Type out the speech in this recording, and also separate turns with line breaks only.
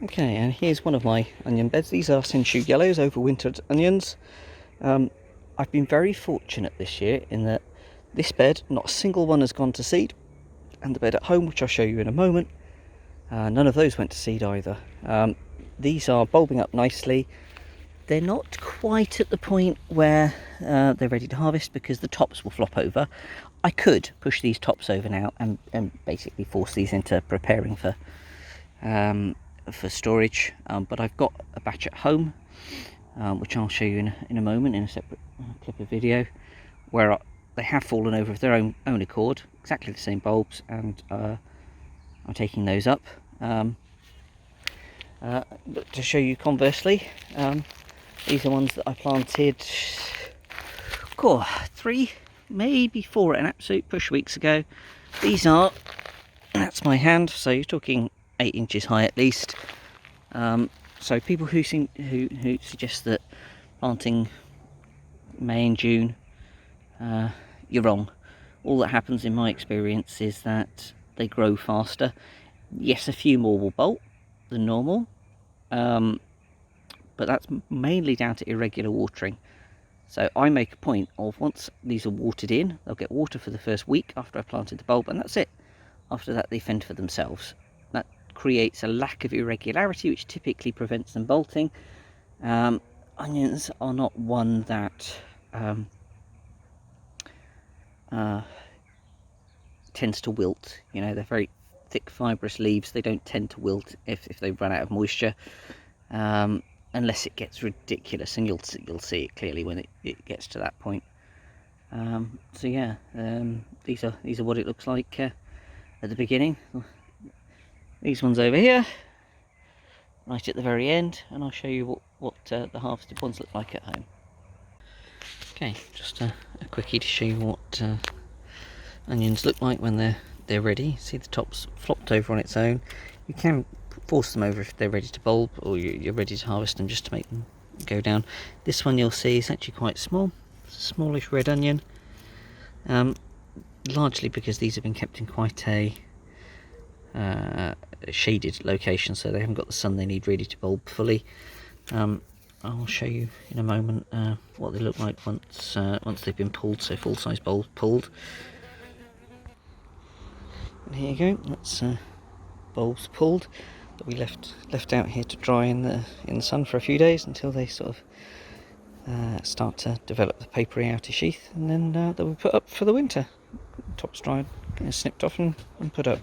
Okay, and here's one of my onion beds. These are Senshu Yellows, overwintered onions. I've been very fortunate this year in that this bed, not a single one has gone to seed, and the bed at home, which I'll show you in a moment, none of those went to seed either. These are bulbing up nicely. They're not quite at the point where they're ready to harvest because the tops will flop over. I could push these tops over now and basically force these into preparing for storage, but I've got a batch at home, which I'll show you in a moment in a separate clip of video, where they have fallen over of their own accord, exactly the same bulbs, and I'm taking those up. But to show you conversely, these are ones that I planted 3, maybe 4 at an absolute push weeks ago. These are, that's my hand, so you're talking 8 inches high at least. So people who suggest that planting May and June, you're wrong. All that happens in my experience is that they grow faster. Yes, a few more will bolt than normal, but that's mainly down to irregular watering. So I make a point of, once these are watered in, they'll get water for the first week after I've planted the bulb, and that's it. After that they fend for themselves. That creates a lack of irregularity, which typically prevents them bolting. Onions are not one that tends to wilt. You know, they're very thick fibrous leaves. They don't tend to wilt if they run out of moisture, unless it gets ridiculous, and you'll see it clearly when it gets to that point. So yeah, these are what it looks like at the beginning. These ones over here, right at the very end, and I'll show you what the harvested ones look like at home. Okay, just a quickie to show you what onions look like when they're ready. See the tops flopped over on its own. You can force them over if they're ready to bulb, or you're ready to harvest them just to make them go down. This one you'll see is actually quite small. It's a smallish red onion, largely because these have been kept in quite a shaded location, so they haven't got the sun they need really to bulb fully. I'll show you in a moment what they look like once they've been pulled, so full size bulb pulled. And here you go, that's bulbs pulled that we left out here to dry in the sun for a few days until they sort of start to develop the papery outer sheath, and then they'll be put up for the winter. Tops dried, snipped off and put up.